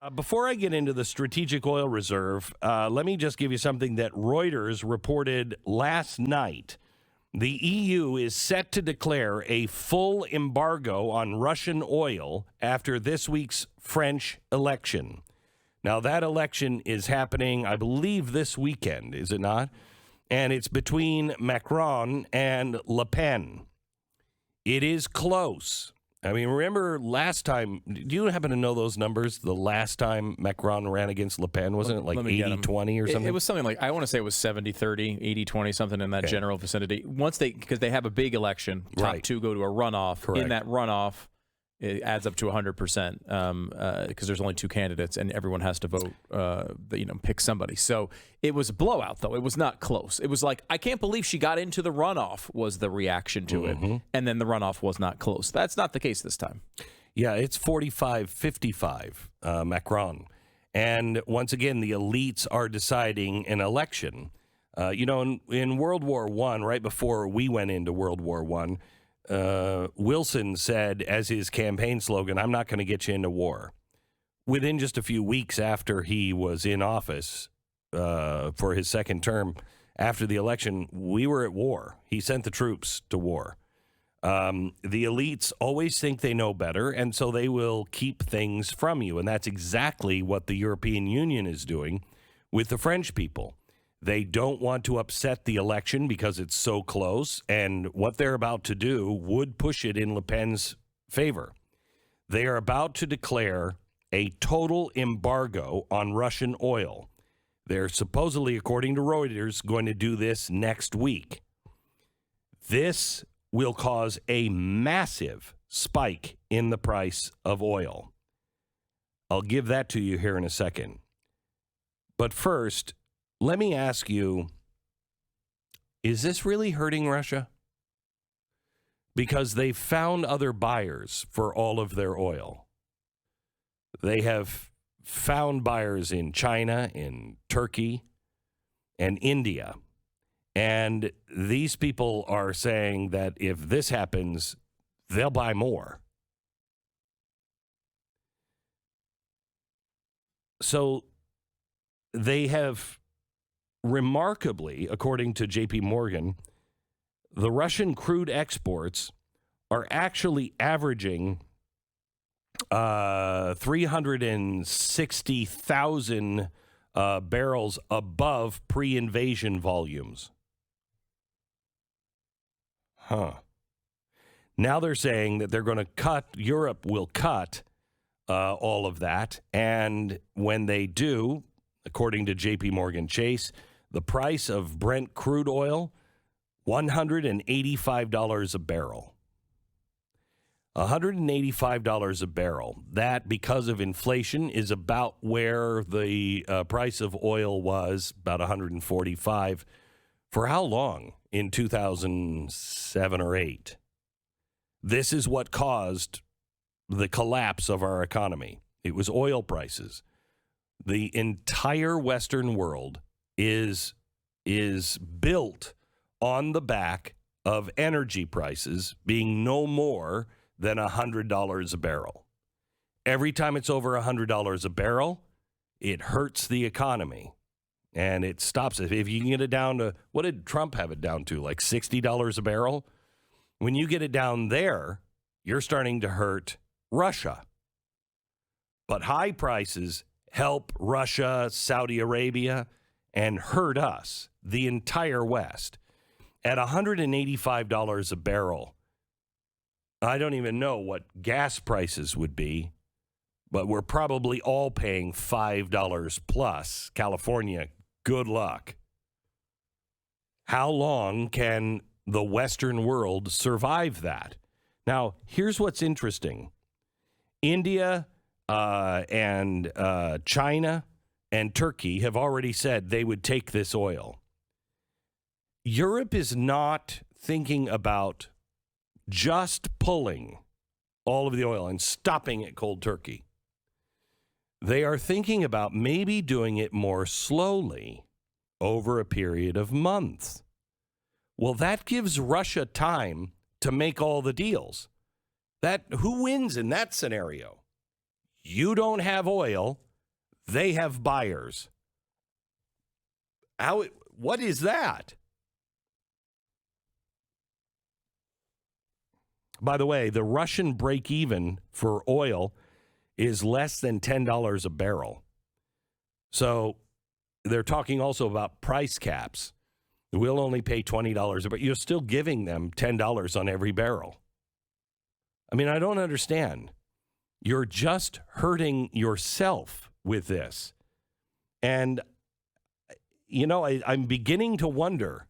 Before I get into the strategic oil reserve, let me just give you something that Reuters reported last night. The EU is set to declare a full embargo on Russian oil after this week's French election. Now, that election is happening, I believe, this weekend, is it not? And it's between Macron and Le Pen. It is close. I mean, remember last time, do you happen to know those numbers? The last time Macron ran against Le Pen, wasn't it like 80-20 or something? It was something like, I want to say it was 70-30, 80-20, something in that general vicinity. Because they have a big election, top two go to a runoff. Correct. In that runoff, it adds up to 100% because there's only two candidates and everyone has to vote, pick somebody. So it was a blowout, though. It was not close. It was like, I can't believe she got into the runoff was the reaction to it. And then the runoff was not close. That's not the case this time. Yeah, it's 45-55, Macron. And once again, the elites are deciding an election. In World War I, right before we went into World War I, Wilson said as his campaign slogan, "I'm not going to get you into war." Within just a few weeks after he was in office for his second term, after the election, we were at war. He sent the troops to war. The elites always think they know better, and so they will keep things from you. And that's exactly what the European Union is doing with the French people. They don't want to upset the election because it's so close, and what they're about to do would push it in Le Pen's favor. They are about to declare a total embargo on Russian oil. They're supposedly, according to Reuters, going to do this next week. This will cause a massive spike in the price of oil. I'll give that to you here in a second. But first, let me ask you, is this really hurting Russia? Because they've found other buyers for all of their oil. They have found buyers in China, in Turkey, and India. And these people are saying that if this happens, they'll buy more. So they have remarkably, according to J.P. Morgan, the Russian crude exports are actually averaging 360,000 barrels above pre-invasion volumes. Now they're saying that they're going to cut, Europe will cut all of that. And when they do, according to J.P. Morgan Chase, the price of Brent crude oil, $185 a barrel. $185 a barrel. That, because of inflation, is about where the price of oil was, about $145. For how long? In 2007 or 8. This is what caused the collapse of our economy. It was oil prices. The entire Western world is built on the back of energy prices being no more than $100 a barrel. Every time it's over $100 a barrel, it hurts the economy, and it stops it. If you can get it down to, what did Trump have it down to, like $60 a barrel? When you get it down there, you're starting to hurt Russia. But high prices help Russia, Saudi Arabia, and hurt us, the entire West. At $185 a barrel, I don't even know what gas prices would be, but we're probably all paying $5 plus. California, good luck. How long can the Western world survive that? Now, here's what's interesting. India and China and Turkey have already said they would take this oil. Europe is not thinking about just pulling all of the oil and stopping at cold turkey. They are thinking about maybe doing it more slowly over a period of months. Well, that gives Russia time to make all the deals. Who wins in that scenario? You don't have oil, They have buyers. What is that? By the way, the Russian break-even for oil is less than $10 a barrel. So they're talking also about price caps. We'll only pay $20, but you're still giving them $10 on every barrel. I mean, I don't understand. You're just hurting yourself with this. And, you know, I'm beginning to wonder.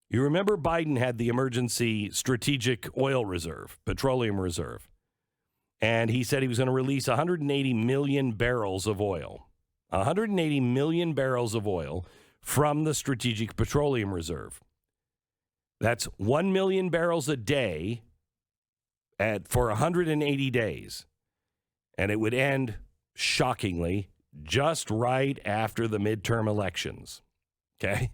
You remember Biden had the emergency strategic oil reserve, petroleum reserve. And he said he was going to release 180 million barrels of oil. 180 million barrels of oil from the strategic petroleum reserve. That's 1 million barrels a day for 180 days. And it would end, shockingly, just right after the midterm elections. Okay?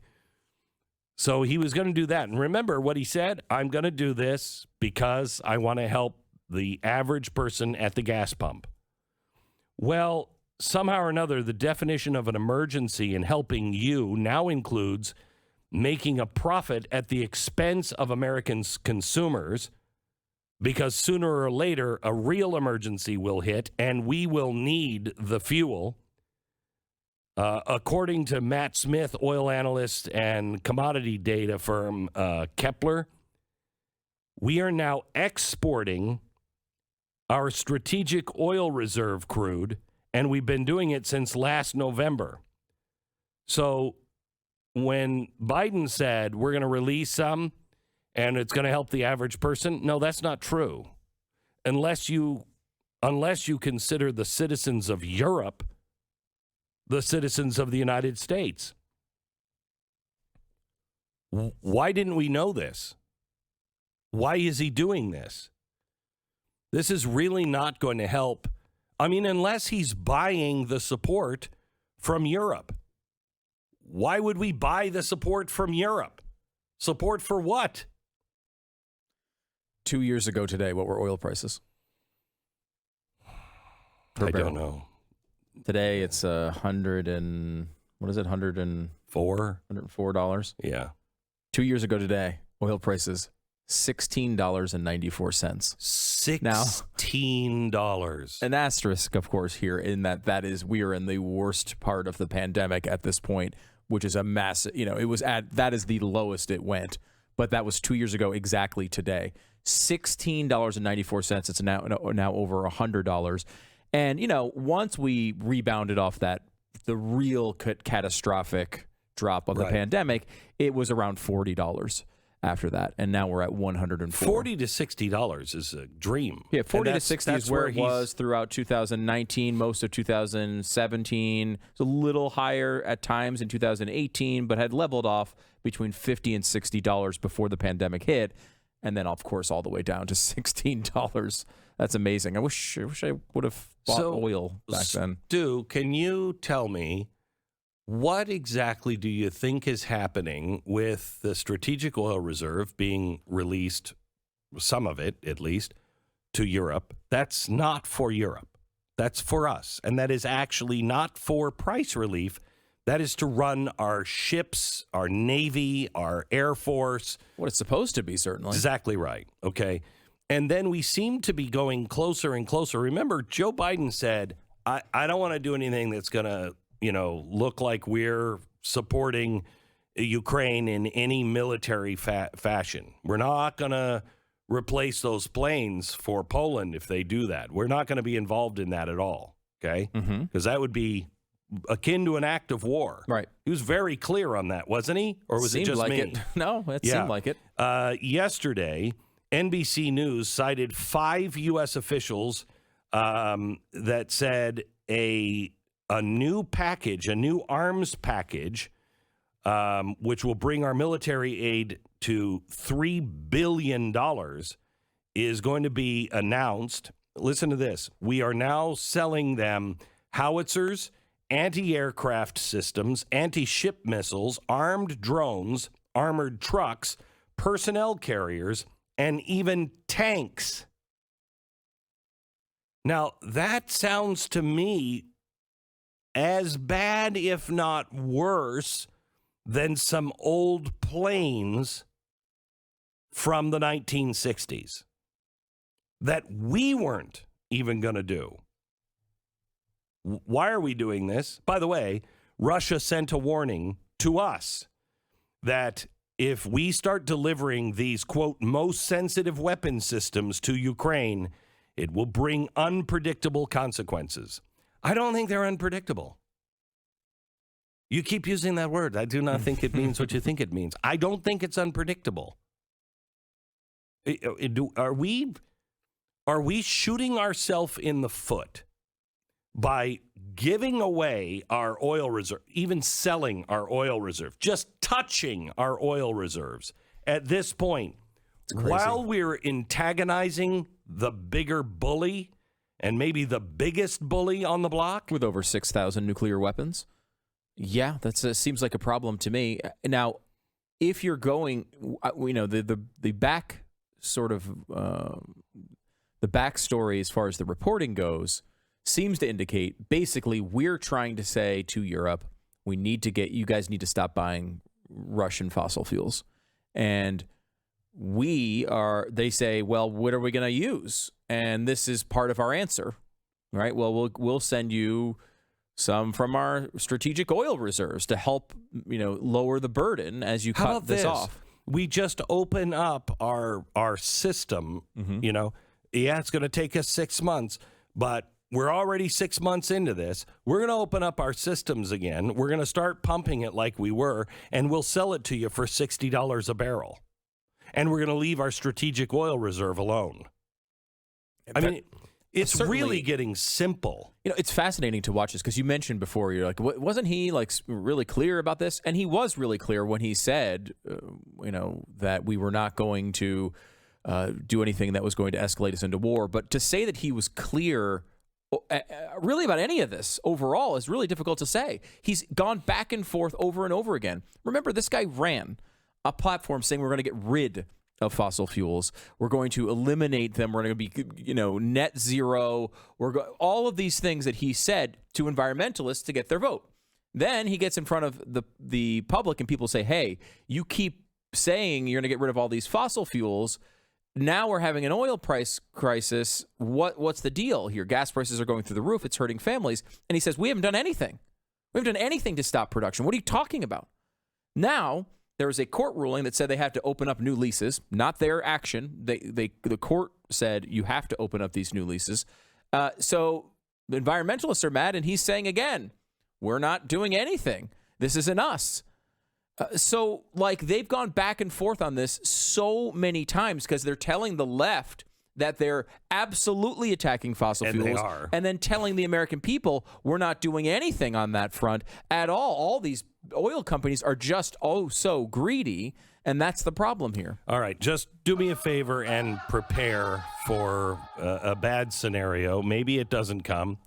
So he was going to do that. And remember what he said? I'm going to do this because I want to help the average person at the gas pump. Well, somehow or another, the definition of an emergency in helping you now includes making a profit at the expense of American consumers, because sooner or later, a real emergency will hit and we will need the fuel. According to Matt Smith, oil analyst and commodity data firm Kepler, we are now exporting our strategic oil reserve crude, and we've been doing it since last November. So when Biden said we're going to release some and it's going to help the average person, no, that's not true. Unless you consider the citizens of Europe the citizens of the United States. Why didn't we know this? Why is he doing this? This is really not going to help. I mean, unless he's buying the support from Europe. Why would we buy the support from Europe? Support for what? 2 years ago today, what were oil prices? I don't know. Today it's $104? Yeah. 2 years ago today, oil prices $16.94. $16. An asterisk, of course, here in that is we are in the worst part of the pandemic at this point, which is a massive. That is the lowest it went, but that was 2 years ago exactly today. $16.94. It's now over $100. And, once we rebounded off the real catastrophic drop of the pandemic, it was around $40 after that. And now we're at $104. $40 to $60 is a dream. Yeah, 40 to 60 is where it was throughout 2019, most of 2017. It's a little higher at times in 2018, but had leveled off between $50 and $60 before the pandemic hit. And then, of course, all the way down to $16. That's amazing. I wish I would have bought oil back then. Stu, can you tell me what exactly do you think is happening with the strategic oil reserve being released, some of it at least, to Europe? That's not for Europe. That's for us. And that is actually not for price relief. That is to run our ships, our Navy, our Air Force. What it's supposed to be, certainly. Exactly right. Okay. And then we seem to be going closer and closer. Remember, Joe Biden said, I don't want to do anything that's going to, look like we're supporting Ukraine in any military fashion. We're not going to replace those planes for Poland if they do that. We're not going to be involved in that at all. Okay. Because that would be akin to an act of war. Right. He was very clear on that, wasn't he? Or was it just like me? It. No, it seemed like it. Yesterday, NBC News cited 5 U.S. officials that said a new package, a new arms package, which will bring our military aid to $3 billion, is going to be announced. Listen to this. We are now selling them howitzers, anti-aircraft systems, anti-ship missiles, armed drones, armored trucks, personnel carriers, and even tanks. Now, that sounds to me as bad, if not worse, than some old planes from the 1960s that we weren't even going to do. Why are we doing this? By the way, Russia sent a warning to us that if we start delivering these, quote, most sensitive weapon systems to Ukraine, it will bring unpredictable consequences. I don't think they're unpredictable. You keep using that word. I do not think it means what you think it means. I don't think it's unpredictable. Are we shooting ourselves in the foot by giving away our oil reserve, even selling our oil reserve, just touching our oil reserves at this point, while we're antagonizing the bigger bully and maybe the biggest bully on the block? With over 6,000 nuclear weapons? Yeah, that seems like a problem to me. Now, if you're going, the back sort of, the backstory as far as the reporting goes seems to indicate basically we're trying to say to Europe, you guys need to stop buying Russian fossil fuels. And they say, well, what are we going to use? And this is part of our answer, right? Well, we'll send you some from our strategic oil reserves to help, lower the burden as you cut this off. We just open up our system, it's going to take us 6 months, but we're already 6 months into this. We're going to open up our systems again. We're going to start pumping it like we were, and we'll sell it to you for $60 a barrel. And we're going to leave our strategic oil reserve alone. It's really getting simple. It's fascinating to watch this because you mentioned before, you're like, wasn't he really clear about this? And he was really clear when he said, that we were not going to do anything that was going to escalate us into war. But to say that he was clear really about any of this overall is really difficult to say. He's gone back and forth over and over again. Remember, this guy ran a platform saying we're going to get rid of fossil fuels. We're going to eliminate them. We're going to be, net zero. All of these things that he said to environmentalists to get their vote. Then he gets in front of the public and people say, hey, you keep saying you're going to get rid of all these fossil fuels. Now we're having an oil price crisis. What's the deal here? Gas prices are going through the roof. It's hurting families. And he says, we haven't done anything. We haven't done anything to stop production. What are you talking about? Now, there was a court ruling that said they have to open up new leases, not their action. The court said you have to open up these new leases. So the environmentalists are mad, and he's saying again, we're not doing anything. This isn't us. So they've gone back and forth on this so many times because they're telling the left that they're absolutely attacking fossil fuels. They are. And then telling the American people we're not doing anything on that front at all. All these oil companies are just so greedy, and that's the problem here. All right, just do me a favor and prepare for a bad scenario. Maybe it doesn't come,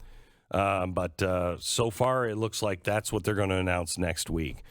but so far it looks like that's what they're going to announce next week.